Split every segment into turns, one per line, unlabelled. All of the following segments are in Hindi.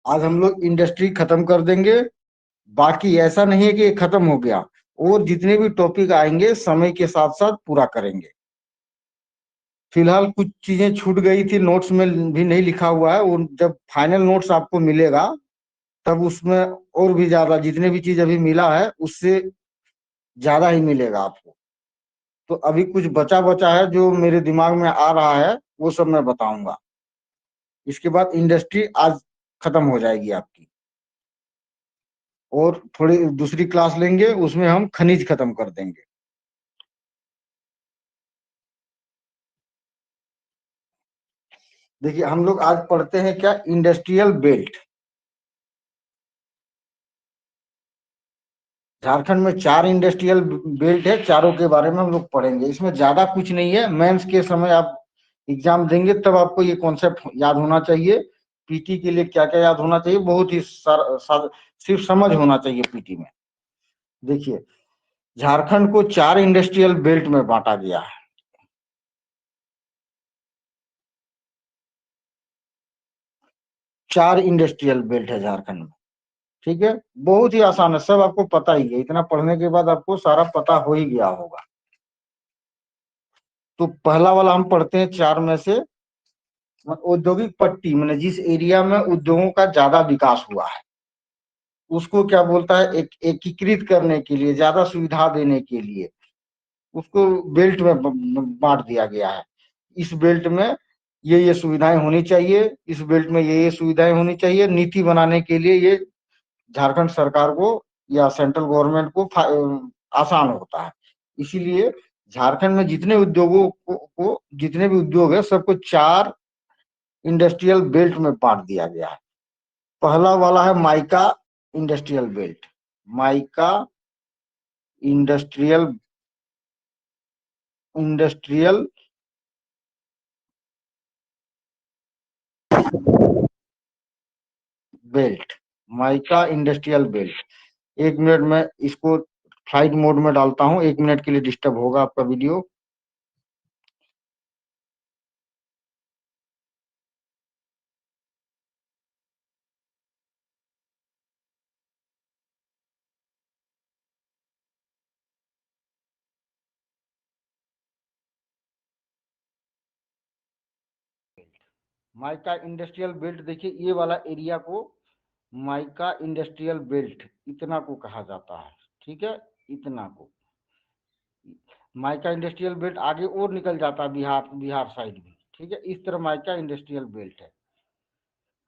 आज हम लोग इंडस्ट्री खत्म कर देंगे। बाकी ऐसा नहीं है कि ये खत्म हो गया, और जितने भी टॉपिक आएंगे समय के साथ साथ पूरा करेंगे। फिलहाल कुछ चीजें छूट गई थी, नोट्स में भी नहीं लिखा हुआ है, वो जब फाइनल नोट्स आपको मिलेगा तब उसमें और भी ज्यादा, जितने भी चीज अभी मिला है उससे ज्यादा ही मिलेगा आपको। तो अभी कुछ बचा बचा है जो मेरे दिमाग में आ रहा है, वो सब मैं बताऊंगा। इसके बाद इंडस्ट्री आज खत्म हो जाएगी आपकी, और थोड़ी दूसरी क्लास लेंगे, उसमें हम खनिज खत्म कर देंगे। देखिए हम लोग आज पढ़ते हैं क्या, इंडस्ट्रियल बेल्ट। झारखंड में 4 इंडस्ट्रियल बेल्ट है, चारों के बारे में हम लोग पढ़ेंगे। इसमें ज्यादा कुछ नहीं है, मेंस के समय आप एग्जाम देंगे तब आपको ये कॉन्सेप्ट याद होना चाहिए। पीटी के लिए क्या क्या याद होना चाहिए, बहुत ही सिर्फ समझ होना चाहिए पीटी में। देखिए झारखंड को 4 इंडस्ट्रियल बेल्ट में बांटा गया है। 4 इंडस्ट्रियल बेल्ट है झारखंड में। ठीक है, बहुत ही आसान है, सब आपको पता ही है, इतना पढ़ने के बाद आपको सारा पता हो ही गया होगा। तो पहला वाला हम पढ़ते हैं 4 में से, औद्योगिक पट्टी, मैंने जिस एरिया में उद्योगों का ज्यादा विकास हुआ है उसको क्या बोलता है, एक एकीकृत करने के लिए, ज्यादा सुविधा देने के लिए उसको बेल्ट में बांट दिया गया है। इस बेल्ट में ये सुविधाएं होनी चाहिए, इस बेल्ट में ये सुविधाएं होनी चाहिए। नीति बनाने के लिए ये झारखंड सरकार को या सेंट्रल गवर्नमेंट को आसान होता है। इसीलिए झारखंड में जितने उद्योगों को जितने भी उद्योग है सबको 4 इंडस्ट्रियल बेल्ट में बांट दिया गया है। पहला वाला है mica industrial belt. Mica industrial industrial belt. Mica industrial belt. 1 minute में इसको फ्लाइट मोड में डालता हूँ, 1 मिनट के लिए डिस्टर्ब होगा आपका वीडियो। माइका इंडस्ट्रियल बेल्ट, देखिए ये वाला एरिया को माइका इंडस्ट्रियल बेल्ट इतना को कहा जाता है। ठीक है, इतना को माइका इंडस्ट्रियल बेल्ट। आगे और निकल जाता है बिहार बिहार साइड भी। ठीक है, इस तरह माइका इंडस्ट्रियल बेल्ट है।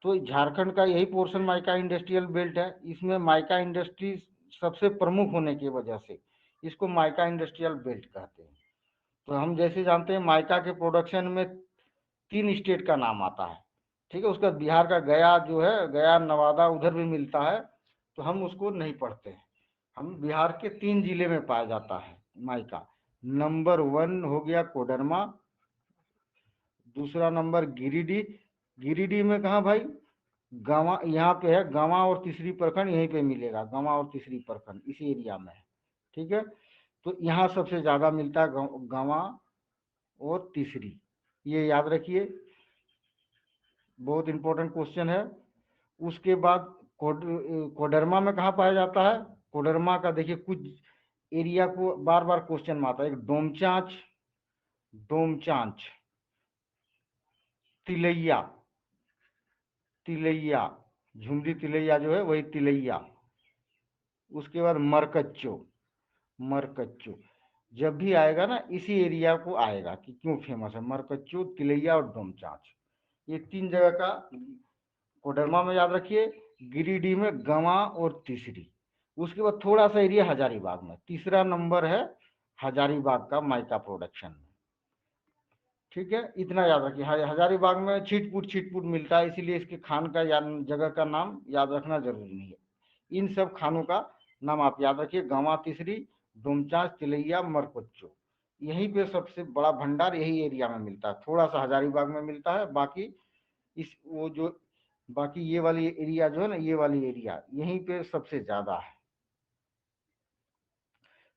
तो झारखंड का यही पोर्शन माइका इंडस्ट्रियल बेल्ट है। इसमें माइका इंडस्ट्री सबसे प्रमुख होने की वजह से इसको माइका इंडस्ट्रियल बेल्ट कहते हैं। तो हम जैसे जानते हैं माइका के प्रोडक्शन में 3 स्टेट का नाम आता है। ठीक है, उसका बिहार का गया जो है, गया नवादा उधर भी मिलता है, तो हम उसको नहीं पढ़ते हैं। हम बिहार के 3 जिले में पाया जाता है माइका। नंबर 1 हो गया कोडरमा, दूसरा नंबर गिरिडीह। गिरिडीह में कहा भाई, गांवा यहाँ पे है, गांवा और तीसरी प्रखंड यहीं पे मिलेगा, गांवा और तीसरी प्रखंड इसी एरिया में है। ठीक है, तो यहाँ सबसे ज्यादा मिलता है गांवा और तीसरी, ये याद रखिए, बहुत इंपॉर्टेंट क्वेश्चन है। उसके बाद कोडरमा में कहाँ पाया जाता है, कोडरमा का देखिए कुछ एरिया को बार बार क्वेश्चन में आता है। एक डोमचांच, डोमचांच, तिलैया, तिलैया, झुमरी तिलैया जो है वही तिलैया। उसके बाद मरकच्चो, मरकच्चो जब भी आएगा ना इसी एरिया को आएगा कि क्यों फेमस है, मरकच्चो, तिलैया और डोमचांच, ये 3 जगह का कोडरमा में याद रखिए। गिरिडीह में गंवा और तीसरी। उसके बाद थोड़ा सा एरिया हजारीबाग में, तीसरा नंबर है हजारीबाग का माइका प्रोडक्शन में। ठीक है, इतना याद रखिए। हजारीबाग में छिटपुट मिलता है, इसीलिए इसके खान का या जगह का नाम याद रखना जरूरी नहीं है। इन सब खानों का नाम आप याद रखिए, गांवा तीसरी, डोमचांच, तिलैया, मरकुच्चो। यहीं पे सबसे बड़ा भंडार यही एरिया में मिलता है, थोड़ा सा हजारीबाग में मिलता है। बाकी इस वो जो बाकी ये वाली एरिया जो है ना, ये वाली एरिया यहीं पे सबसे ज्यादा है।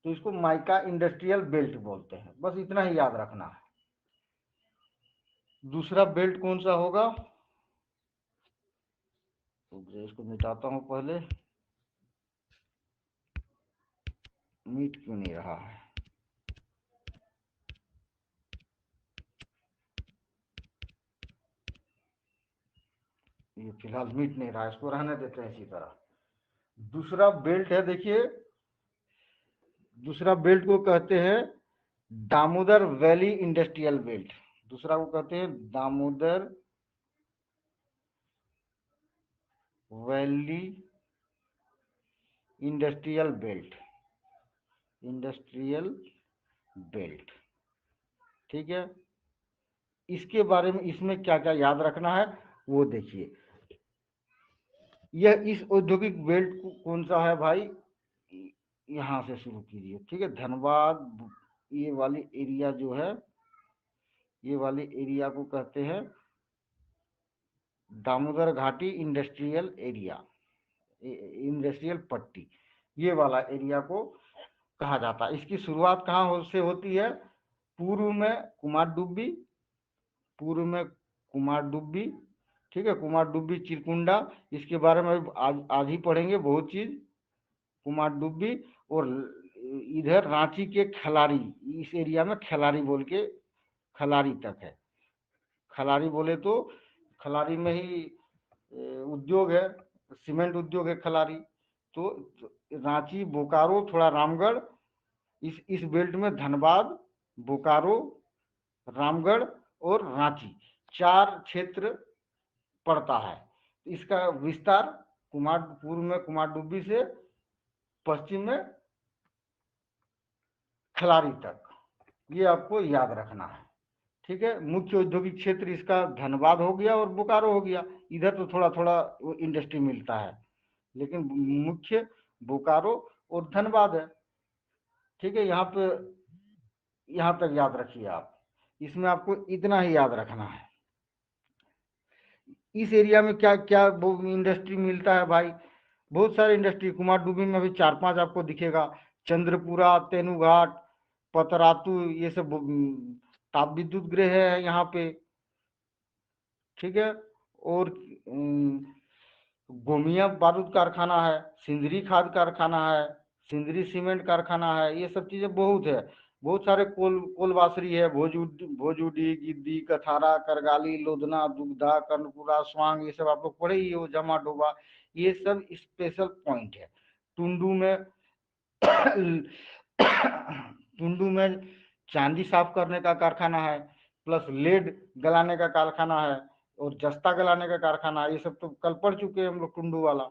तो इसको माइका इंडस्ट्रियल बेल्ट बोलते हैं, बस इतना ही याद रखना है। दूसरा बेल्ट कौन सा होगा, तो इसको मिटाता हूँ पहले, मीट क्यों नहीं रहा है। ये फिलहाल मीट नहीं रहा, इसको रहने देते हैं इसी तरह। दूसरा बेल्ट है, देखिए दूसरा बेल्ट को कहते हैं दामोदर वैली इंडस्ट्रियल बेल्ट। दूसरा को कहते हैं Damodar valley industrial belt, industrial belt. ठीक है, इसके बारे में, इसमें क्या क्या याद रखना है वो देखिए। यह इस औद्योगिक बेल्ट को कौन सा है भाई, यहाँ से शुरू कीजिए। ठीक है, धनबाद ये वाली एरिया जो है, ये वाली एरिया को कहते हैं दामोदर घाटी इंडस्ट्रियल एरिया, इंडस्ट्रियल पट्टी, ये वाला एरिया को कहा जाता है। इसकी शुरुआत कहाँ से होती है, पूर्व में कुमारडुब्बी, पूर्व में कुमारडुब्बी। ठीक है, कुमारडुब्बी चिरकुंडा, इसके बारे में आज ही पढ़ेंगे बहुत चीज। कुमारडुब्बी और इधर रांची के खलारी, इस एरिया में खलारी बोल के खलारी तक है। खलारी बोले तो खलारी में ही उद्योग है, सीमेंट उद्योग है खलारी। तो रांची, बोकारो, थोड़ा रामगढ़, इस बेल्ट में धनबाद, बोकारो, रामगढ़ और रांची, चार क्षेत्र पड़ता है। इसका विस्तार पूर्व में कुमारडुब्बी से पश्चिम में खलारी तक, ये आपको याद रखना है। ठीक है, मुख्य औद्योगिक क्षेत्र इसका धनबाद हो गया और बोकारो हो गया। इधर तो थोड़ा थोड़ा इंडस्ट्री मिलता है, लेकिन मुख्य बोकारो और धनबाद है। ठीक है, यहाँ पे यहाँ तक याद रखिए आप, इसमें आपको इतना ही याद रखना है। इस एरिया में क्या क्या इंडस्ट्री मिलता है भाई, बहुत सारे इंडस्ट्री। कुमारडुब्बी में भी चार पांच आपको दिखेगा, चंद्रपुरा, तेनुघाट, पतरातू, ये सब ताप विद्युत गृह है यहाँ पे। ठीक है, और गोमिया बारूद कारखाना है, सिंदरी खाद कारखाना है, सिंदरी सीमेंट कारखाना है, ये सब चीजें बहुत है। बहुत सारे कोलवासरी है, भोजूडी, गिद्दी, कथारा, करगाली, लोधना, दुग्धा, कर्णपुरा, स्वांग, ये सब आप लोग पढ़े ही हो, जमा डोबा, ये सब स्पेशल पॉइंट है। टुंडू में टुंडू में चांदी साफ करने का कारखाना है, प्लस लेड गलाने का कारखाना है, और जस्ता गलाने का कारखाना, ये सब तो कल पढ़ चुके हैं हम लोग, टुंडू वाला।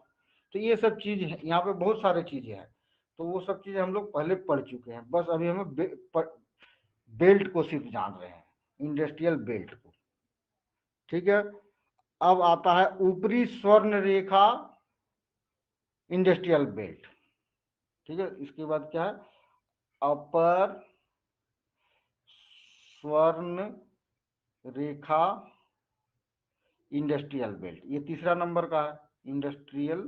तो ये सब चीज यहाँ पे बहुत सारे चीजें हैं, तो वो सब चीजें हम लोग पहले पढ़ चुके हैं। बस अभी हमें बेल्ट को सिर्फ जान रहे हैं, इंडस्ट्रियल बेल्ट को। ठीक है, अब आता है ऊपरी स्वर्ण रेखा इंडस्ट्रियल बेल्ट। ठीक है, इसके बाद क्या है, अपर स्वर्ण रेखा इंडस्ट्रियल बेल्ट, ये तीसरा नंबर का है, इंडस्ट्रियल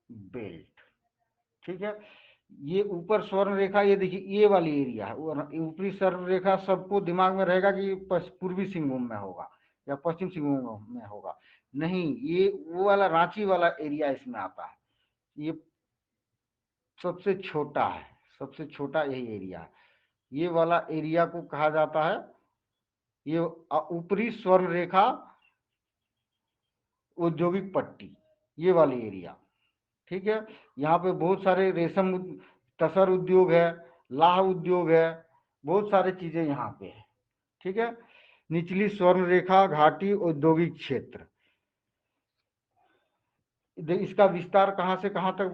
बेल्ट। ठीक है, ये ऊपर स्वर्ण रेखा, ये देखिए ये वाली एरिया है, ऊपरी स्वर्ण रेखा सबको दिमाग में रहेगा कि पूर्वी सिंहभूम में होगा या पश्चिम सिंहभूम में होगा, नहीं, ये वो वाला रांची वाला एरिया इसमें आता है। ये सबसे छोटा है, सबसे छोटा यही एरिया है। ये वाला एरिया को कहा जाता है, ये ऊपरी स्वर्ण रेखा औद्योगिक पट्टी, ये वाली एरिया। ठीक है, यहाँ पे बहुत सारे रेशम तसर उद्योग है, लाह उद्योग है, बहुत सारे चीजें यहाँ पे है। ठीक है, निचली स्वर्ण रेखा घाटी औद्योगिक क्षेत्र, इसका विस्तार कहाँ से कहाँ तक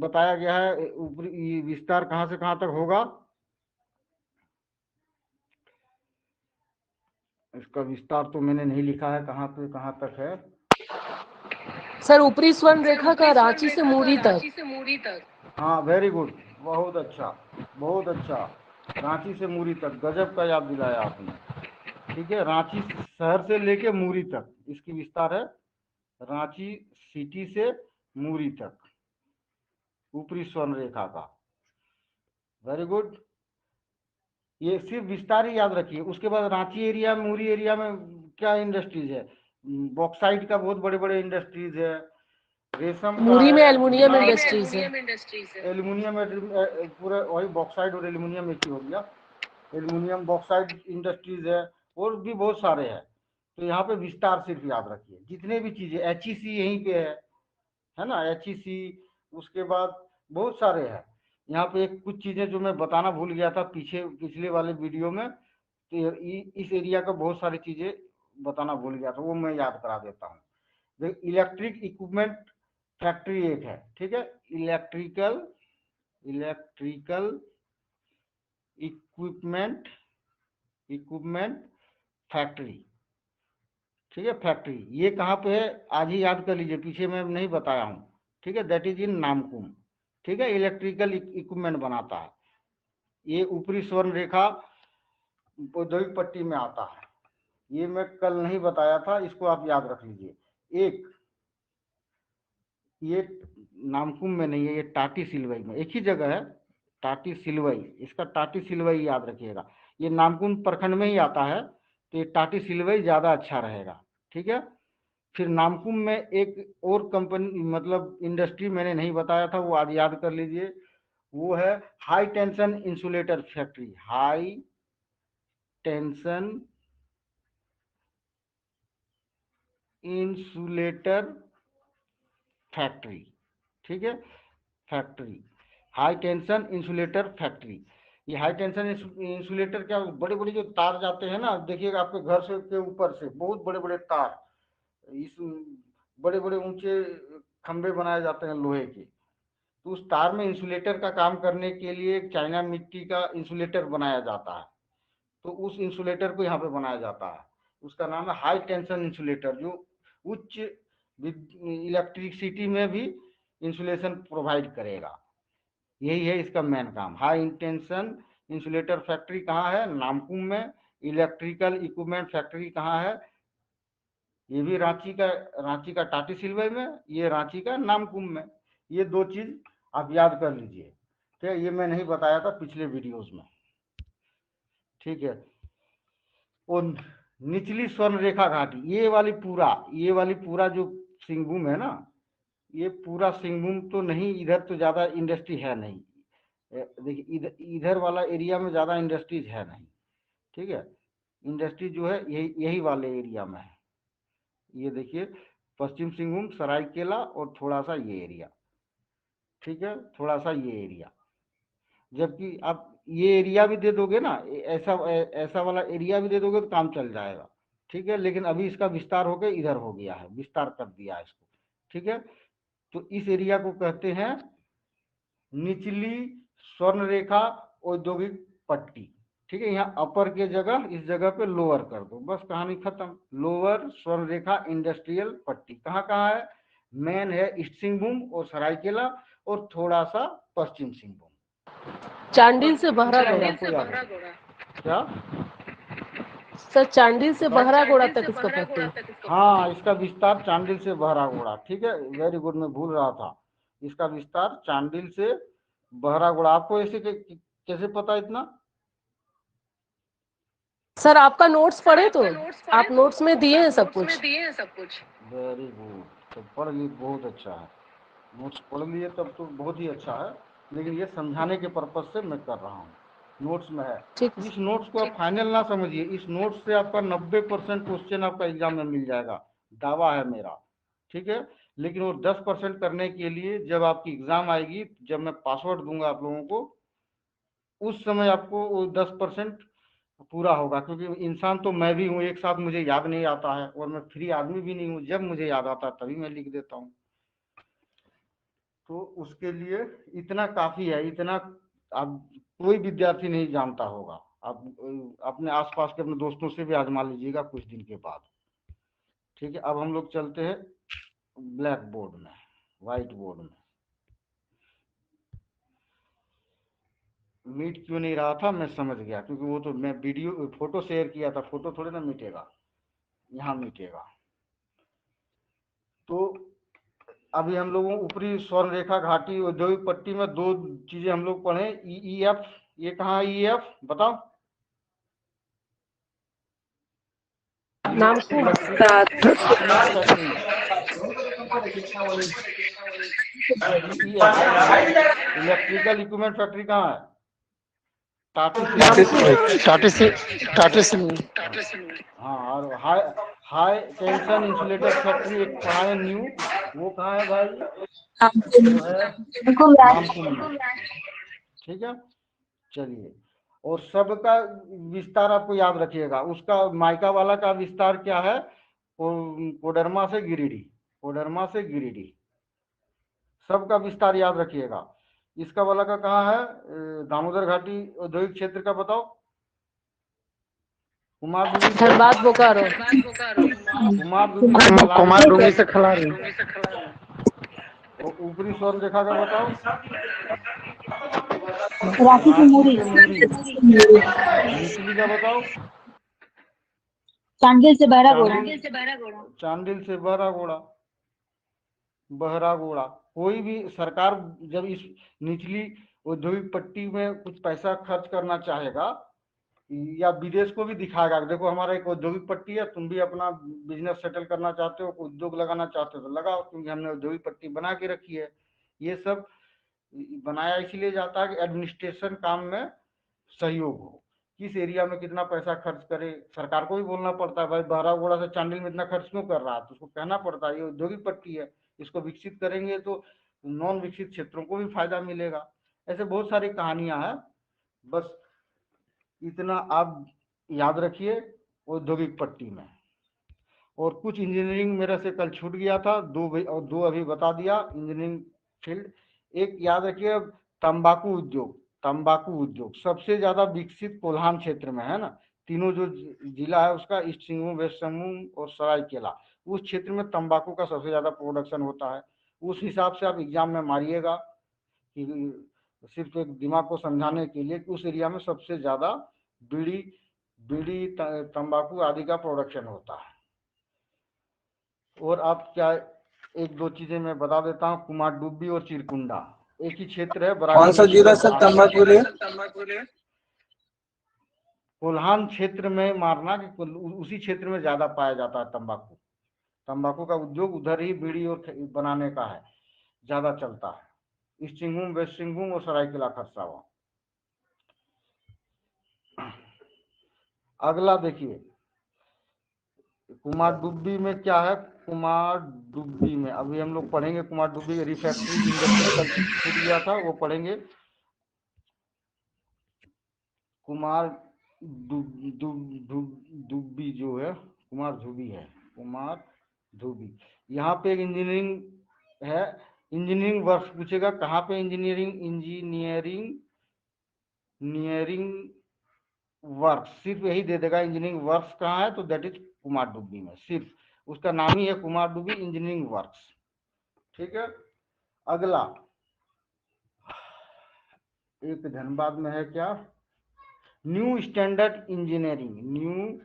बताया गया है, ऊपरी विस्तार कहाँ से कहाँ तक होगा, इसका विस्तार तो मैंने नहीं लिखा है कहाँ पे कहाँ तक है
सर। ऊपरी स्वर्ण रेखा का रांची से मूरी तक।
हाँ, वेरी गुड, बहुत अच्छा, बहुत अच्छा, रांची से मूरी तक, गजब का याद दिलाया आपने। ठीक है, रांची शहर से लेके मूरी तक इसकी विस्तार है, रांची सिटी से मूरी तक, ऊपरी स्वर्ण रेखा का। वेरी गुड, ये सिर्फ विस्तार ही याद रखिए। उसके बाद रांची एरिया, मूरी एरिया में क्या इंडस्ट्रीज है, बॉक्साइट का बहुत बड़े बड़े इंडस्ट्रीज है, रेशम का
मुरी में
है,
एल्युमिनियम
ग्लास,
इंडस्ट्रीज है।
एल्यूमिनियम, पूरा वही बॉक्साइट और एल्यूमिनियम एक ही हो गया, एल्यूमिनियम बॉक्साइट इंडस्ट्रीज है, और भी बहुत सारे हैं। तो यहाँ पे विस्तार सिर्फ याद रखिए, जितने भी चीजें, HEC यहीं पे है ना, HEC, उसके बाद बहुत सारे हैं। यहाँ पे एक कुछ चीजें जो मैं बताना भूल गया था पिछले वाले वीडियो में, तो इस एरिया का बहुत सारी चीजें बताना भूल गया था, वो मैं याद करा देता हूँ। इलेक्ट्रिक इक्विपमेंट फैक्ट्री एक है, ठीक है, इलेक्ट्रिकल इक्विपमेंट इक्विपमेंट फैक्ट्री, ठीक है, फैक्ट्री ये कहाँ पे है, आज ही याद कर लीजिए, पीछे मैं नहीं बताया हूँ, ठीक है, दैट इज इन नामकुम, ठीक है, इलेक्ट्रिकल इक्विपमेंट बनाता है, ये ऊपरी स्वर्ण रेखा औद्योगिक पट्टी में आता है, ये मैं कल नहीं बताया था, इसको आप याद रख लीजिए। एक ये नामकुम में नहीं है, ये टाटी सिलवई में, एक ही जगह है, टाटी सिलवई, इसका टाटी सिलवई याद रखिएगा, ये नामकुम प्रखंड में ही आता है, तो ये टाटी सिलवई ज्यादा अच्छा रहेगा, ठीक है। फिर नामकुम में एक और कंपनी, मतलब इंडस्ट्री मैंने नहीं बताया था, वो आज याद कर लीजिए, वो है high tension insulator factory, high tension insulator factory, ठीक है, factory, high tension insulator factory. ये हाई टेंशन इंसुलेटर क्या, बड़े बड़े जो तार जाते हैं ना, देखिएगा आपके घर से के ऊपर से बहुत बड़े बड़े तार, इस बड़े बड़े ऊंचे खंभे बनाए जाते हैं लोहे के, तो उस तार में इंसुलेटर का काम करने के लिए चाइना मिट्टी का इंसुलेटर बनाया जाता है, तो उस इंसुलेटर को यहाँ पे बनाया जाता है, उसका नाम है हाई टेंशन इंसुलेटर, जो उच्च इलेक्ट्रिसिटी में भी इंसुलेशन प्रोवाइड करेगा, यही है इसका मेन काम। हाई टेंशन इंसुलेटर फैक्ट्री कहाँ है, नामकुम में। इलेक्ट्रिकल इक्विपमेंट फैक्ट्री कहाँ है, ये भी रांची का टाटी सिलवई में, ये रांची का नामकुम में, ये दो चीज आप याद कर लीजिए, ठीक है, ये मैं नहीं बताया था पिछले वीडियोस में, ठीक है। और निचली स्वर्ण रेखा घाटी, ये वाली पूरा जो सिंहभूम है ना, ये पूरा सिंहभूम तो नहीं, इधर तो ज्यादा इंडस्ट्री है नहीं, देखिए इधर वाला एरिया में ज्यादा इंडस्ट्रीज है नहीं, ठीक है, इंडस्ट्री जो है यही यही वाले एरिया में है, ये देखिए पश्चिम सिंहभूम, सरायकेला और थोड़ा सा ये एरिया, ठीक है, थोड़ा सा ये एरिया, जबकि आप ये एरिया भी दे दोगे ना, ऐसा वाला एरिया भी दे दोगे तो काम चल जाएगा, ठीक है, लेकिन अभी इसका विस्तार होकर इधर हो गया है, विस्तार कर दिया है इसको, ठीक है। तो इस एरिया को कहते हैं निचली स्वर्ण रेखा औद्योगिक पट्टी, ठीक है, यहाँ अपर के जगह इस जगह पे लोअर कर दो, बस कहानी खत्म। लोअर स्वर्ण रेखा इंडस्ट्रियल पट्टी कहाँ कहाँ है, मेन है ईस्ट सिंहभूम और सरायकेला, और थोड़ा सा पश्चिम सिंहभूम,
चांडिल
बस
से
इतना
बहरागोड़ा।
हमको याद है। क्या,
सर चांडिल से
बताओ।
बहरागोड़ा तक इसका पट्टी।
हाँ, इसका विस्तार चांडिल से बहरागोड़ा, ठीक है, वेरी गुड, मैं भूल रहा था, इसका विस्तार चांडिल से बहरागोड़ा, आपको ऐसे कैसे पता इतना।
सर आपका नोट्स पढ़े तो, आप नोट्स में दिए हैं सब कुछ।
वेरी गुड, तो पढ़ लिए, बहुत अच्छा है, नोट्स पढ़ लिए तब तो बहुत ही अच्छा है, लेकिन ये समझाने के पर्पज से मैं कर रहा हूँ, नोट्स में है।
ठीक।
इस नोट्स को आप फाइनल ना समझिए, इस नोट्स से आपका 90% क्वेश्चन आपका एग्जाम में मिल जाएगा, दावा है मेरा, ठीक है। लेकिन वो 10% करने के लिए जब आपकी एग्जाम आएगी, जब मैं पासवर्ड दूंगा आप लोगों को, उस समय आपको वो 10% पूरा होगा, क्योंकि इंसान तो मैं भी हूँ, एक साथ मुझे याद नहीं आता है, और मैं फ्री आदमी भी नहीं हूँ, जब मुझे याद आता है तभी मैं लिख देता हूँ, तो उसके लिए इतना काफी है, इतना आप कोई विद्यार्थी नहीं जानता होगा, आप अपने आसपास के अपने दोस्तों से भी आजमा लीजिएगा कुछ दिन के बाद, ठीक है। अब हम लोग चलते हैं ब्लैक बोर्ड में, व्हाइट बोर्ड में। मीट क्यों नहीं रहा था मैं समझ गया, क्योंकि वो तो मैं वीडियो फोटो शेयर किया था, फोटो थोड़े ना मीटेगा, यहाँ मीटेगा। तो अभी हम लोगों ऊपरी स्वर्ण रेखा घाटी औद्योगिक पट्टी में दो चीजें हम लोग पढ़े, ईईएफ, ये कहाँ ईएफ बताओ,
नाम को
इलेक्ट्रिकल इक्विपमेंट फैक्ट्री कहाँ है?
टाटा से
हाँ, और high high tension insulator factory एक कहाँ है न्यू, वो कहाँ है भाई? वो है नामकुम में। ठीक है, चलिए। और सबका विस्तार आपको याद रखिएगा। उसका माइका वाला का विस्तार क्या है? कोडरमा से गिरिडीह, कोडरमा से गिरिडीह, सबका विस्तार याद रखिएगा। इसका वाला का कहाँ है? दामोदर घाटी औद्योगिक क्षेत्र का बताओ। कुमार डूंगी से
धनबाद बोकारो।
कुमार डूंगी से खिलाड़ी।
और ऊपरी स्वर्ण रेखा का बताओ।
रांची से मूरी।
निचली का बताओ।
चांडिल से बहरागोड़ा।
चांडिल से बहरागोड़ा, बहरागोड़ा। कोई भी सरकार जब इस निचली औद्योगिक पट्टी में कुछ पैसा खर्च करना चाहेगा या विदेश को भी दिखाएगा, देखो हमारा एक औद्योगिक पट्टी है, तुम भी अपना बिजनेस सेटल करना चाहते हो, उद्योग लगाना चाहते हो तो लगाओ, क्योंकि हमने औद्योगिक पट्टी बना के रखी है। ये सब बनाया इसलिए जाता है कि एडमिनिस्ट्रेशन काम में सहयोग हो। किस एरिया में कितना पैसा खर्च करे, सरकार को भी बोलना पड़ता है, भाई बहरागोड़ा से चांडिल में इतना खर्च क्यों कर रहा है, तो उसको कहना पड़ता है ये औद्योगिक पट्टी है, इसको विकसित करेंगे तो नॉन विकसित क्षेत्रों को भी फायदा मिलेगा। ऐसे बहुत सारी कहानियां हैं, बस इतना आप याद रखिए औद्योगिक पट्टी में। और कुछ इंजीनियरिंग मेरे से कल छूट गया था, दो अभी बता दिया इंजीनियरिंग फील्ड। एक याद रखिए, तंबाकू उद्योग, तंबाकू उद्योग सबसे ज्यादा विकसित कोल्हान क्षेत्र में है ना। तीनों जो जिला है उसका, ईस्ट सिंहभूम, वेस्ट सिंहभूम और सरायकेला, उस क्षेत्र में तंबाकू का सबसे ज्यादा प्रोडक्शन होता है। उस हिसाब से आप एग्जाम में मारिएगा कि सिर्फ एक दिमाग को समझाने के लिए कि उस एरिया में सबसे ज्यादा बीड़ी बीड़ी तंबाकू आदि का प्रोडक्शन होता है। और आप क्या, एक दो चीजें मैं बता देता हूँ। कुमारडुब्बी और चिरकुंडा एक ही क्षेत्र है,
कौन सा जिला सर तंबाकू लिए?
कोल्हान क्षेत्र में मारना कि उसी क्षेत्र में ज्यादा पाया जाता है तंबाकू। तंबाकू का उद्योग उधर ही बीड़ी और बनाने का है, ज्यादा चलता है। ईस्ट सिंहभूम, वेस्ट सिंहभूम और सरायकेला खरसावां। अगला देखिए, कुमारडुब्बी में क्या है? कुमारडुब्बी में अभी हम लोग पढ़ेंगे, कुमारडुब्बी रिफैक्ट्री इंडस्ट्री कल छूट गया था, वो पढ़ेंगे। कुमार दुब्बी जो है, कुमार धुबी है, कुमार धुबी। यहाँ पे एक इंजीनियरिंग है, इंजीनियरिंग वर्क्स पूछेगा कहाँ पे इंजीनियरिंग, इंजीनियरिंग वर्क्स सिर्फ यही दे देगा, इंजीनियरिंग वर्क्स कहाँ है, तो दैट इज कुमारडुब्बी में, सिर्फ उसका नाम ही है कुमारडुब्बी इंजीनियरिंग वर्क्स। ठीक है, अगला एक धनबाद में है क्या, new standard engineering, new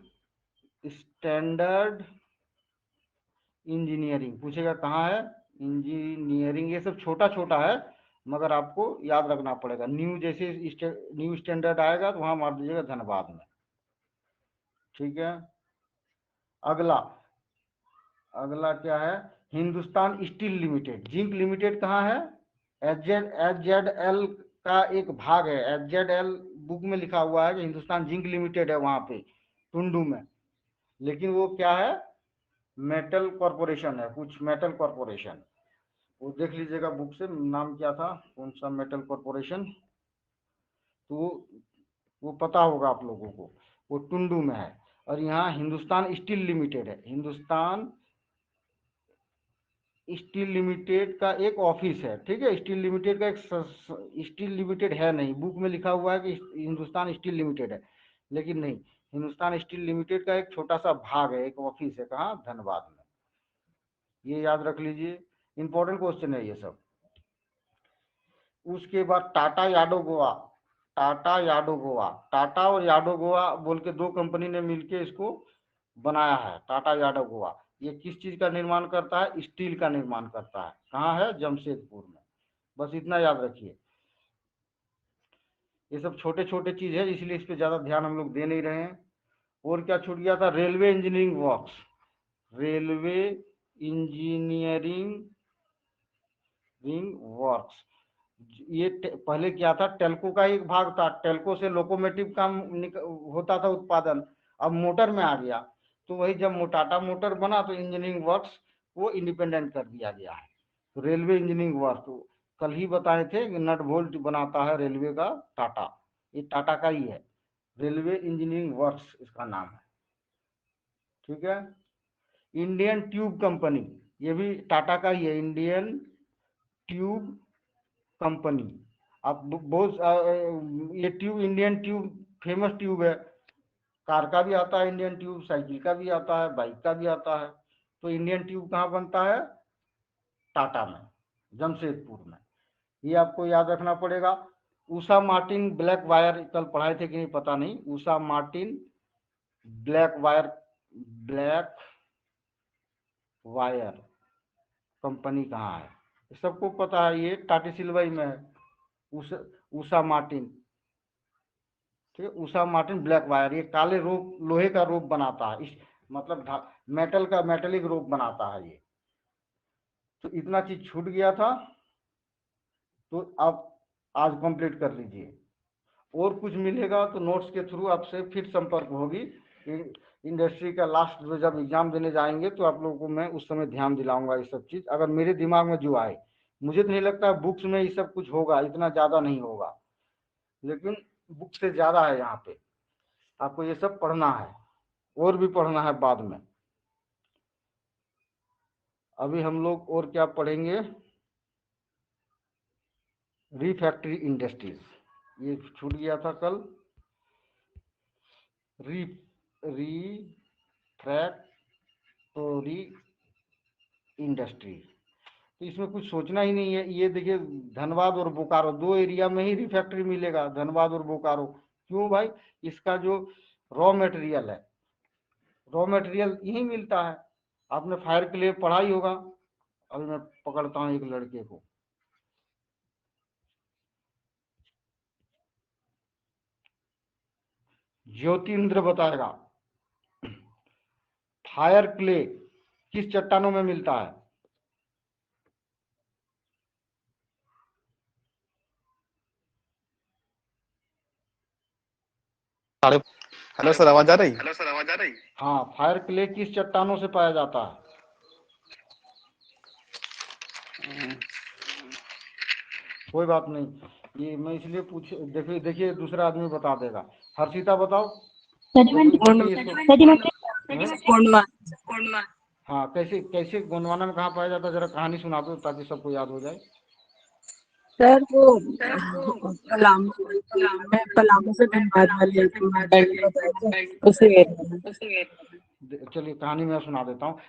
standard engineering पूछेगा कहाँ है, इंजीनियरिंग। ये सब छोटा छोटा है मगर आपको याद रखना पड़ेगा। न्यू जैसे न्यू स्टैंडर्ड आएगा तो वहां मार दीजिएगा धनबाद में। ठीक है, अगला अगला क्या है, Hindustan steel limited, zinc limited कहाँ है, एच जेड एल का एक भाग है। एच जेड एल बुक में लिखा हुआ है कि हिंदुस्तान जिंक लिमिटेड है वहां पे टुंडू में, लेकिन वो क्या है, मेटल कॉरपोरेशन है, कुछ मेटल कॉरपोरेशन। वो देख लीजिएगा बुक से, नाम क्या था, कौन सा मेटल कॉरपोरेशन, तो वो पता होगा आप लोगों को, वो टुंडू में है। और यहाँ हिंदुस्तान स्टील लिमिटेड है, हिंदुस्तान स्टील लिमिटेड का एक ऑफिस है। ठीक है, स्टील लिमिटेड का एक स्टील लिमिटेड है नहीं, बुक में लिखा हुआ है कि हिंदुस्तान स्टील लिमिटेड है, लेकिन नहीं, हिंदुस्तान स्टील लिमिटेड का एक छोटा सा भाग है, एक ऑफिस है, कहाँ, धनबाद में। ये याद रख लीजिए, इंपॉर्टेंट क्वेश्चन है ये सब। उसके बाद टाटा याडोगोवा, टाटा याडोगोवा, टाटा और याडोगोवा बोल के दो कंपनी ने मिलके इसको बनाया है, टाटा याडोगोवा। ये किस चीज का निर्माण करता है, स्टील का निर्माण करता है। कहाँ है, जमशेदपुर में। बस इतना याद रखिए। ये सब छोटे छोटे चीज है इसलिए इस पे ज्यादा ध्यान हम लोग दे नहीं रहे हैं। और क्या छूट गया था? Railway engineering works, railway engineering works. ये पहले क्या था? टेल्को का एक भाग था, टेल्को से लोकोमोटिव काम होता था उत्पादन, अब मोटर में आ गया। तो वही जब टाटा मोटर बना तो इंजीनियरिंग वर्क्स वो इंडिपेंडेंट कर दिया गया है। तो रेलवे इंजीनियरिंग वर्क्स, तो कल ही बताए थे कि नट बोल्ट बनाता है रेलवे का टाटा, ये टाटा का ही है, रेलवे इंजीनियरिंग वर्क्स इसका नाम है। ठीक है। इंडियन ट्यूब कंपनी, ये भी टाटा का ही है, इंडियन ट्यूब कंपनी। अब बहुत ये tube, Indian tube famous tube है, कार का भी आता है इंडियन ट्यूब, साइकिल का भी आता है, बाइक का भी आता है। तो इंडियन ट्यूब कहाँ बनता है? टाटा में, जमशेदपुर में। ये आपको याद रखना पड़ेगा। उषा मार्टिन ब्लैक वायर, कल पढ़ाए थे कि नहीं पता नहीं, Usha Martin black wire, black wire company कहाँ है? सबको पता है, ये टाटी सिल्वई में है, उषा मार्टिन। ठीक है, उषा मार्टिन ब्लैक वायर, ये काले रोप, लोहे का रोप बनाता है, इस मतलब मेटल का, मेटेलिक रोप बनाता है ये। तो इतना चीज छूट गया था, तो आप आज कंप्लीट कर लीजिए। और कुछ मिलेगा तो नोट्स के थ्रू आपसे फिर संपर्क होगी। इंडस्ट्री का लास्ट जो जब एग्जाम देने जाएंगे तो आप लोगों को मैं उस समय ध्यान दिलाऊंगा ये सब चीज, अगर मेरे दिमाग में जो आए। मुझे तो नहीं लगता बुक्स में ये सब कुछ होगा, इतना ज्यादा नहीं होगा, लेकिन बुक से ज्यादा है यहाँ पे, आपको ये सब पढ़ना है और भी पढ़ना है बाद में। अभी हम लोग और क्या पढ़ेंगे? रिफैक्ट्री इंडस्ट्रीज, ये छूट गया था कल। रिफैक्टरी इंडस्ट्री, तो इसमें कुछ सोचना ही नहीं है। ये देखिए, धनबाद और बोकारो दो एरिया में ही रिफैक्ट्री मिलेगा, धनबाद और बोकारो। क्यों भाई? इसका जो रॉ मटेरियल है, रॉ मटेरियल यही मिलता है। आपने फायर के लिए पढ़ा ही होगा। अभी मैं पकड़ता हूँ एक लड़के को, ज्योतिन्द्र बताएगा फायर क्ले किस चट्टानों में मिलता है?
हेलो सर, आवाज आ रही?
हाँ, फायर क्ले किस चट्टानों से पाया जाता है? कोई बात नहीं, ये मैं इसलिए पूछ, देखिए देखिए दूसरा आदमी बता देगा। हर्षिता बताओ। हाँ, कैसे कैसे गोंडवाना में कहाँ पाया जाता है? जरा कहानी सुना दो ताकि सबको याद हो जाए।
सर वो पलामू से धनबाद वाले बेल्ट बताए थे, उसी एरिया में।
चलिए कहानी मैं सुना देता हूँ।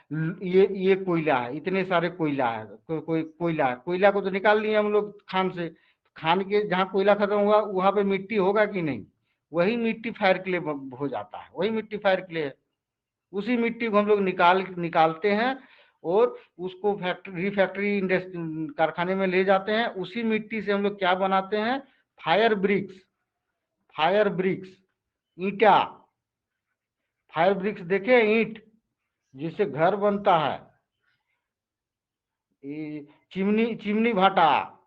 ये कोयला है, इतने सारे कोयला है, कोई कोयला है, कोयला को तो निकाल लिए हम लोग खान से। खान के जहाँ कोयला खत्म हुआ वहां पे मिट्टी होगा कि नहीं? वही मिट्टी फायर क्ले हो जाता है, वही मिट्टी फायर क्ले है। उसी मिट्टी को हम लोग निकालते हैं और उसको फैक्ट्री इंडस्ट्री कारखाने में ले जाते हैं। उसी मिट्टी से हम लोग क्या बनाते हैं? फायर ब्रिक्स, फायर ब्रिक्स, ईंटा। फायर ब्रिक्स देखे? ईंट जिससे घर बनता है। चिमनी, चिमनी भाटा,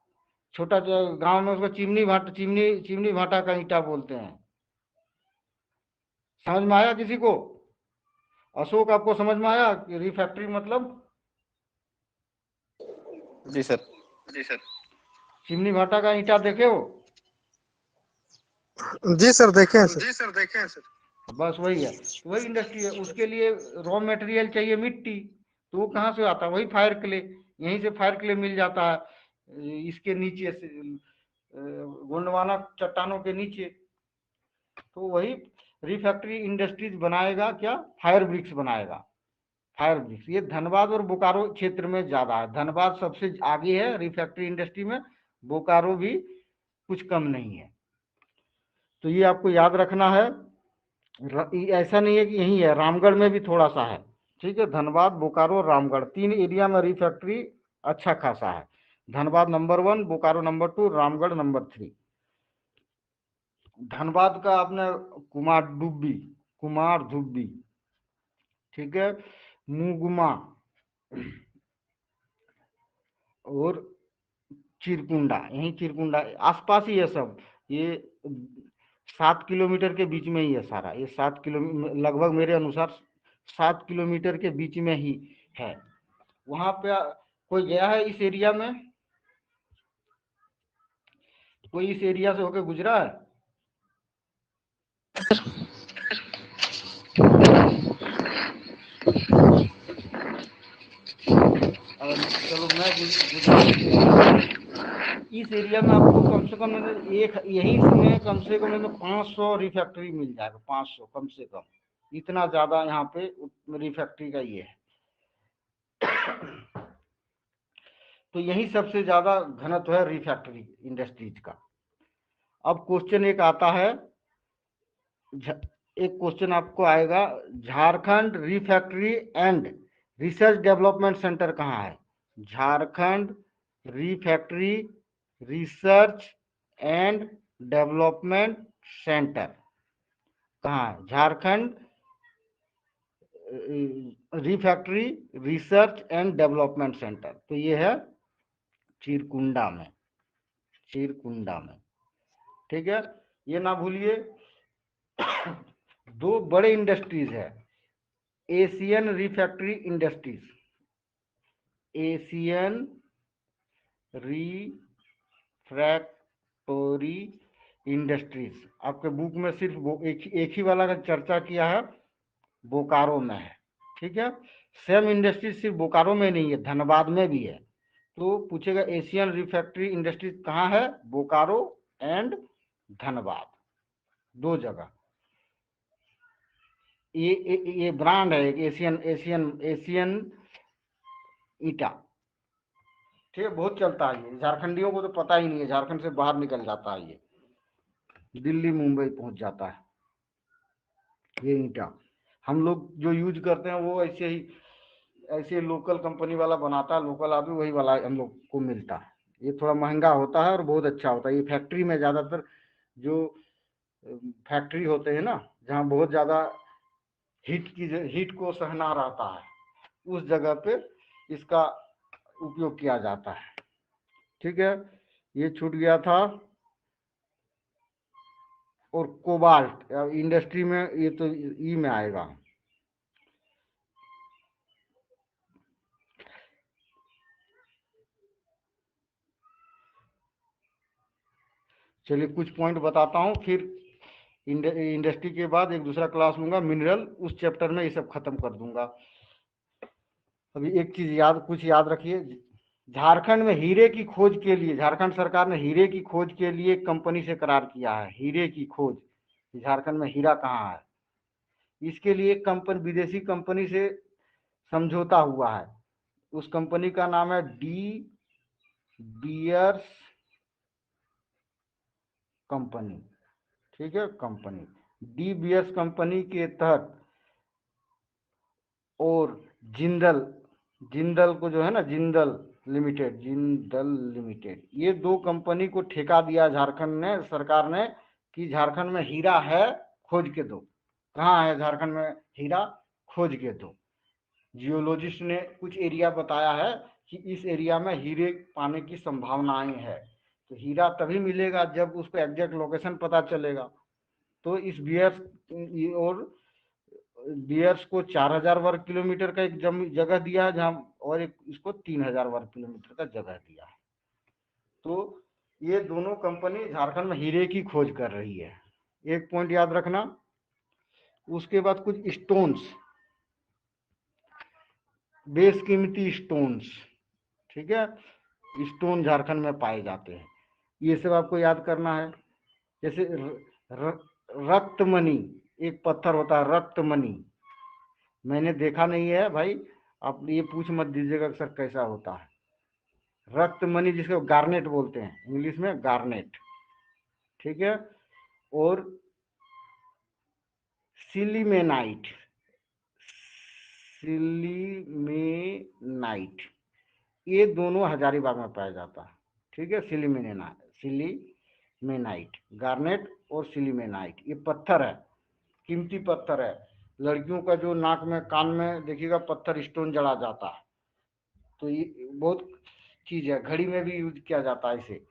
छोटा गांव में उसको चिमनी भाटा, चिमनी भाटा का ईंटा बोलते हैं। समझ में आया किसी को? अशोक, आपको समझ में आया कि रिफैक्ट्री मतलब?
जी सर।
चिमनी भाटा का ईंटा देखे हो?
जी सर, देखे हैं सर।
बस वही है, वही इंडस्ट्री है। उसके लिए रॉ मटेरियल चाहिए मिट्टी, तो वो कहाँ से आता है? वही फायर क्ले, यहीं से फायर क्ले मिल जाता है, इसके नीचे से, गोंडवाना चट्टानों के नीचे। तो वही रिफैक्ट्री इंडस्ट्रीज बनाएगा क्या? फायर ब्रिक्स बनाएगा, फायर ब्रिक्स। ये धनबाद और बोकारो क्षेत्र में ज्यादा है, धनबाद सबसे आगे है रिफैक्ट्री इंडस्ट्री में, बोकारो भी कुछ कम नहीं है। तो ये आपको याद रखना है। ऐसा नहीं है कि यही है, रामगढ़ में भी थोड़ा सा है। ठीक है, धनबाद, बोकारो, रामगढ़, तीन एरिया में रिफैक्ट्री अच्छा खासा है। Dhanbad number 1, Bokaro number 2, Ramgarh number 3। Dhanbad का आपने कुमार धुब्बी, ठीक है, मुगमा और चिरकुंडा, यही चिरकुंडा आसपास ही है सब। ये 7 किलोमीटर के बीच में ही है सारा, ये 7 किलोमीटर लगभग मेरे अनुसार 7 किलोमीटर के बीच में ही है। वहां पे कोई गया है इस एरिया में? कोई इस एरिया से होके गुजरा है? चलो मैं गुजरा। इस एरिया में आपको कम से कम एक यही में कम से कम 500 रिफैक्ट्री मिल जाएगा, 500 कम से कम, इतना ज्यादा यहाँ पे रिफैक्ट्री का ये है। तो यही सबसे ज्यादा घनत्व है रिफैक्ट्री इंडस्ट्रीज का। अब क्वेश्चन एक आता है, एक क्वेश्चन आपको आएगा, Jharkhand refractory and research development centre कहाँ है? Jharkhand refractory research and development centre कहाँ है? Jharkhand refractory research and development centre, तो ये है चिरकुंडा में, चिरकुंडा में, ठीक है। ये ना भूलिए, दो बड़े इंडस्ट्रीज है, Asian refractory industries, Asian refractory industries. आपके बुक में सिर्फ एक ही वाला का चर्चा किया है, बोकारो में है, ठीक है। सेम इंडस्ट्रीज सिर्फ बोकारो में नहीं है, धनबाद में भी है। तो पूछेगा एशियन रिफैक्ट्री इंडस्ट्रीज कहाँ है? बोकारो एंड धनबाद, दो जगह। ये ब्रांड है एक, एशियन एशियन एशियन ईटा, ठीक है, बहुत चलता है ये। झारखंडियों को तो पता ही नहीं है, झारखंड से बाहर निकल जाता है ये, दिल्ली मुंबई पहुंच जाता है ये ईटा। हम लोग जो यूज करते हैं वो ऐसे ही, ऐसे लोकल कंपनी वाला बनाता है, लोकल आदमी वही वाला हम लोग को मिलता है। ये थोड़ा महंगा होता है और बहुत अच्छा होता है। ये फैक्ट्री में ज्यादातर जो फैक्ट्री होते हैं ना, जहाँ बहुत ज्यादा हीट को सहना रहता है, उस जगह पे इसका उपयोग किया जाता है, ठीक है। ये छूट गया था। और कोबाल्ट इंडस्ट्री में, ये तो ई में आएगा। चलिए कुछ पॉइंट बताता हूँ, फिर इंडस्ट्री के बाद एक दूसरा क्लास लूंगा मिनरल, उस चैप्टर में ये सब खत्म कर दूंगा। अभी एक चीज कुछ याद रखिए, झारखंड में हीरे की खोज के लिए, झारखंड सरकार ने हीरे की खोज के लिए एक कंपनी से करार किया है, हीरे की खोज, झारखंड में हीरा कहाँ है, इसके लिए एक कंपनी, विदेशी कंपनी से समझौता हुआ है। उस कंपनी का नाम है डी बियर्स कंपनी, ठीक है, कंपनी डी बियर्स कंपनी के तहत, और जिंदल, जिंदल को जो है ना, जिंदल लिमिटेड, जिंदल लिमिटेड, ये दो कंपनी को ठेका दिया झारखंड ने, सरकार ने, कि झारखंड में हीरा है, खोज के दो। कहाँ है झारखंड में हीरा? खोज के दो। जियोलॉजिस्ट ने कुछ एरिया बताया है कि इस एरिया में हीरे पाने की संभावनाएं है। तो हीरा तभी मिलेगा जब उसको एग्जैक्ट लोकेशन पता चलेगा। तो इस बियर्स और बियर्स को 4000 वर्ग किलोमीटर का एक जगह दिया है जहाँ, और एक इसको 3000 वर्ग किलोमीटर का जगह दिया है। तो ये दोनों कंपनी झारखंड में हीरे की खोज कर रही है, एक पॉइंट याद रखना। उसके बाद कुछ स्टोन्स, बेशकीमती स्टोन्स, ठीक है, स्टोन झारखंड में पाए जाते हैं, ये सब आपको याद करना है। जैसे रक्तमणि, एक पत्थर होता है रक्तमणि, मैंने देखा नहीं है भाई, आप ये पूछ मत दीजिएगा सर कैसा होता है। रक्तमणि जिसको गार्नेट बोलते हैं, इंग्लिश में गार्नेट, ठीक है। और सिलीमेनाइट, सिलीमेनाइट, ये दोनों हजारीबाग में पाया जाता है, ठीक है। सिलीमेनाइट, गार्नेट और सिलीमेनाइट, ये पत्थर है, कीमती पत्थर है। लड़कियों का जो नाक में कान में देखिएगा पत्थर स्टोन जड़ा जाता है, तो ये बहुत चीज है। घड़ी में भी यूज किया जाता है इसे।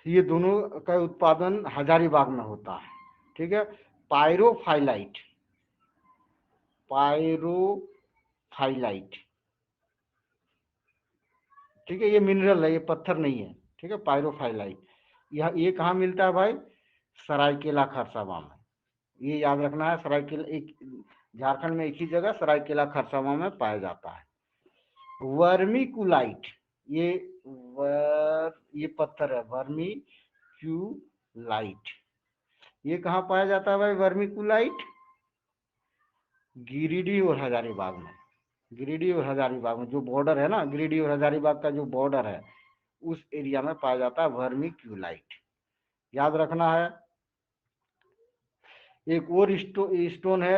ये दोनों का उत्पादन हजारीबाग में होता है। ठीक है। पायरोफाइलाइट, पायरोफाइलाइट, ठीक है, ये मिनरल है, ये पत्थर नहीं है। ठीक है, पायरोफाइलाइट। ये कहाँ मिलता है भाई? सरायकेला खरसावां में। ये याद रखना है, सरायकेला एक झारखंड में एक ही जगह सरायकेला खरसावां में पाया जाता है। वर्मिकुलाइट, ये पत्थर है वर्मिक्यूलाइट। ये कहाँ पाया जाता है भाई वर्मिकुलाइट? गिरिडीह और हजारीबाग में। गिरिडीह और हजारीबाग में जो बॉर्डर है ना, गिरिडीह और हजारीबाग का जो बॉर्डर है उस एरिया में पाया जाता है वर्मिक्यूलाइट। याद रखना है। एक और स्टोन है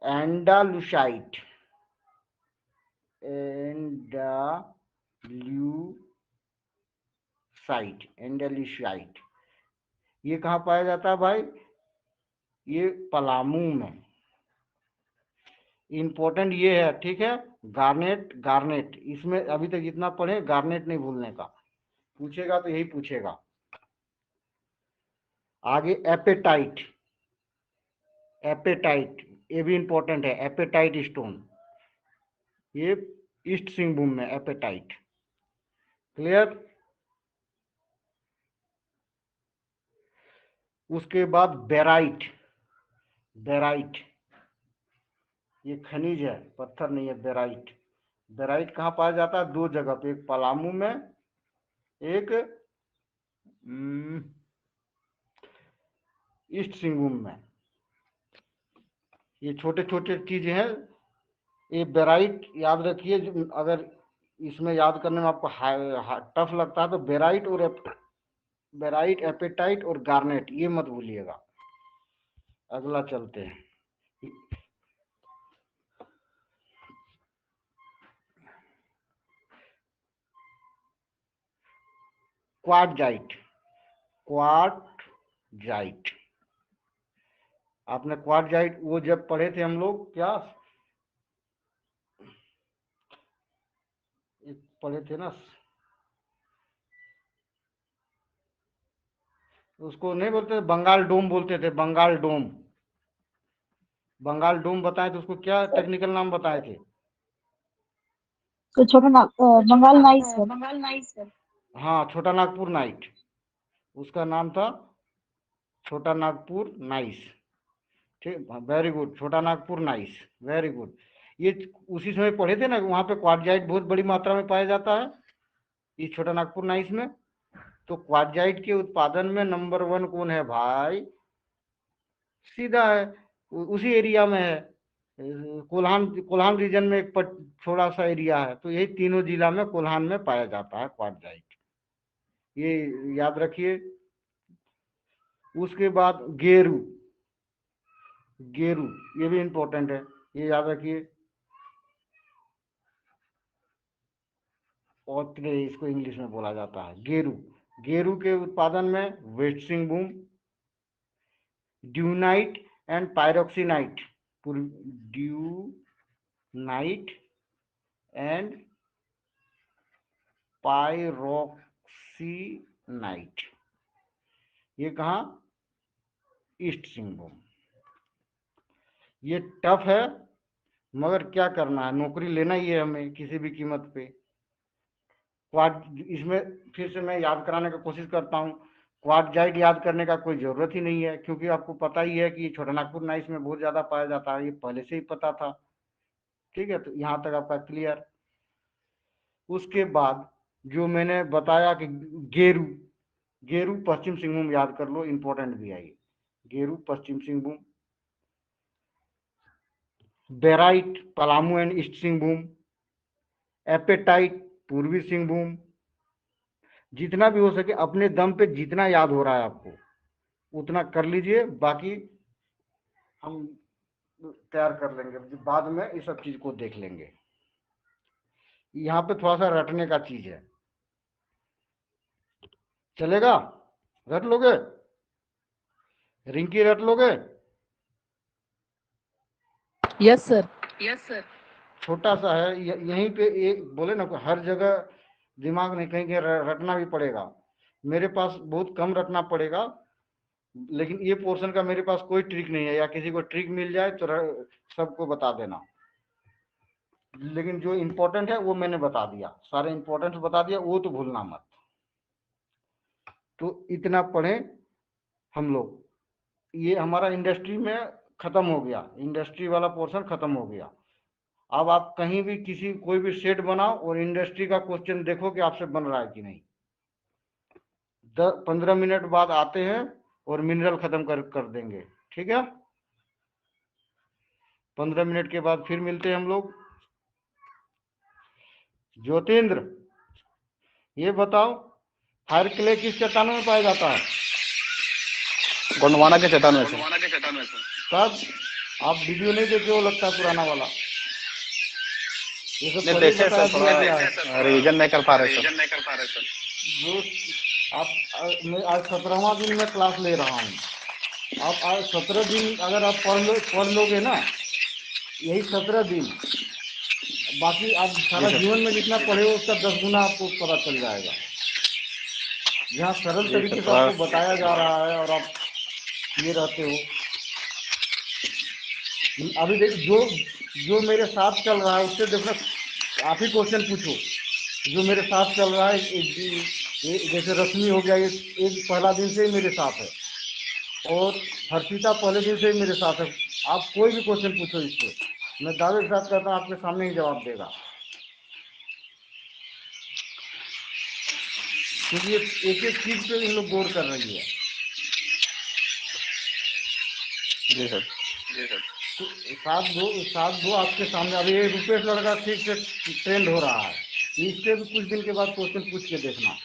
एंडालुसाइट, एंडालुसाइट। ये कहाँ पाया जाता है भाई? ये पलामू में। इंपॉर्टेंट ये है, ठीक है, गार्नेट। गार्नेट इसमें अभी तक जितना पढ़े गार्नेट नहीं भूलने का, पूछेगा तो यही पूछेगा। आगे एपेटाइट, एपेटाइट ये भी इंपॉर्टेंट है। एपेटाइट स्टोन, ये ईस्ट सिंहभूम में एपेटाइट। क्लियर? उसके बाद बेराइट, बेराइट ये खनिज है, पत्थर नहीं है। बेराइट, बेराइट कहाँ पाया जाता है? दो जगह पे, एक पलामू में, एक ईस्ट सिंहभूम में। ये छोटे छोटे चीजें हैं। ये बेराइट याद रखिए। अगर इसमें याद करने में आपको टफ लगता है तो बेराइट और बेराइट, एपेटाइट और गार्नेट ये मत भूलिएगा। अगला चलते हैं। Quartzite, quartzite. आपने क्वार्टजाइट वो जब पढ़े थे हम लोग, क्या पढ़े थे ना, उसको नहीं बोलते, बंगाल डोम बोलते थे। बंगाल डोम, बंगाल डोम बताए थे उसको, क्या टेक्निकल नाम बताए थे?
तो छोटा ना बंगाल नाइस है।
हाँ, छोटा नागपुर नाइट, उसका नाम था छोटा नागपुर नाइस। ठीक, वेरी गुड, छोटा नागपुर नाइस, वेरी गुड। ये उसी समय पढ़े थे ना, वहां पे क्वार्टजाइट बहुत बड़ी मात्रा में पाया जाता है इस छोटा नागपुर नाइस में। तो क्वार्टजाइट के उत्पादन में नंबर 1 कौन है भाई? सीधा है, उसी एरिया में है। कोल्हान, कोल्हान रीजन में एक थोड़ा सा एरिया है, तो यही तीनों जिला में कोल्हान में पाया जाता है क्वार्टजाइट। ये याद रखिए। उसके बाद गेरू, गेरू ये भी इंपॉर्टेंट है, ये याद रखिए। पौत्रे इसको इंग्लिश में बोला जाता है, गेरू। गेरू के उत्पादन में वेस्ट सिंहभूम, ड्यूनाइट एंड पायरोक्सीनाइट, ड्यूनाइट एंड पायरोक्सीनाइट, ये कहाँ? ईस्ट सिंहभूम। ये टफ है मगर क्या करना है, नौकरी लेना ही है हमें किसी भी कीमत पे। इसमें फिर से मैं याद कराने की कोशिश करता हूँ। क्वार्टजाइट याद करने का कोई जरूरत ही नहीं है, क्योंकि आपको पता ही है कि छोटा नागपुर नाइस में बहुत ज्यादा पाया जाता है, ये पहले से ही पता था। ठीक है, तो यहाँ तक आपका क्लियर। उसके बाद जो मैंने बताया कि गेरू, गेरू पश्चिम सिंहभूम याद कर लो, इंपॉर्टेंट भी है ये। गेरू पश्चिम Singhbhum, barite Palamu and east Singhbhum, apatite पूर्वी सिंहभूम। जितना भी हो सके अपने दम पे जितना याद हो रहा है आपको उतना कर लीजिए, बाकी हम तैयार कर लेंगे, बाद में इस सब चीज को देख लेंगे। यहाँ पे थोड़ा सा रटने का चीज है, चलेगा? रट लोगे? रिंकी रट लोगे?
Yes sir.
छोटा सा है, यहीं पे एक बोले ना, हर जगह दिमाग नहीं, कहीं कहीं रटना भी पड़ेगा। मेरे पास बहुत कम रटना पड़ेगा, लेकिन ये पोर्शन का मेरे पास कोई ट्रिक नहीं है, या किसी को ट्रिक मिल जाए तो सबको बता देना। लेकिन जो इम्पोर्टेंट है वो मैंने बता दिया, सारे इम्पोर्टेंट बता दिया, वो तो भूलना मत। तो इतना पढ़े हम लोग। ये हमारा इंडस्ट्री में खत्म हो गया, इंडस्ट्री वाला पोर्शन खत्म हो गया। अब आप कहीं भी किसी कोई भी सेट बनाओ और इंडस्ट्री का क्वेश्चन देखो कि आपसे बन रहा है कि नहीं। 15 मिनट बाद आते हैं और मिनरल खत्म कर देंगे, ठीक है? 15 मिनट के बाद फिर मिलते हैं हम लोग। ज्योतिन्द्र, ये बताओ फायर क्ले किस चट्टानों में पाया जाता है?
गोंडवाना के चट्टान में से।
तब आप वीडियो नहीं देखे हो, लगता है पुराना वाला। ये सब
नहीं
पहले
देखे
बताया
सर, थोड़ा
दिया।
रिवीजन नहीं कर पा रहे सर।
जो मैं आज 17वां दिन में क्लास ले रहा हूँ। आप आज 17 दिन अगर आप पढ़ लोगे ना, यही 17 दिन, बाकी आप सारा जीवन में जितना पढ़े हो उसका 10 गुना आपको पता चल जाएगा। यहाँ सरल
जी
तरीके
सर,
से
थोड़ा
आपको बताया जा रहा है और आप ये रहते हो। अभी देखो, जो मेरे साथ चल रहा है उससे देखना, आप ही क्वेश्चन पूछो। जो मेरे साथ चल रहा है, जैसे रश्मि हो गया, ये एक पहला दिन से ही मेरे साथ है, और हर्षिता पहले दिन से ही मेरे साथ है। आप कोई भी क्वेश्चन पूछो इससे, मैं दावे के साथ कहता हूँ आपके सामने ही जवाब देगा, क्योंकि एक एक चीज पे इन लोग गौर कर रही है।
जी सर।
तो सात दो आपके सामने। अभी ये रुपेश लड़का ठीक से ट्रेंड हो रहा है, इससे भी कुछ दिन के बाद क्वेश्चन पूछ के देखना।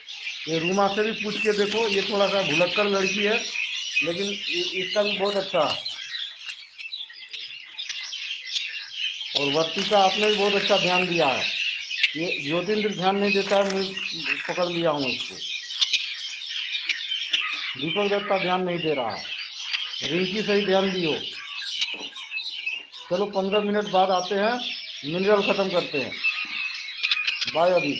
ये रूमा से भी पूछ के देखो, ये थोड़ा सा भुलक्कड़ लड़की है, लेकिन इसका भी बहुत अच्छा है। और वर्तिका आपने भी बहुत अच्छा ध्यान दिया है। ये ज्योतिन्द्र ध्यान नहीं देता है, मैं पकड़ लिया हूँ इसको। दीपक दत्ता ध्यान नहीं दे रहा है, रिंकी सही ध्यान दियो। चलो 15 मिनट बाद आते हैं, मिनरल खत्म करते हैं। बाय अभी।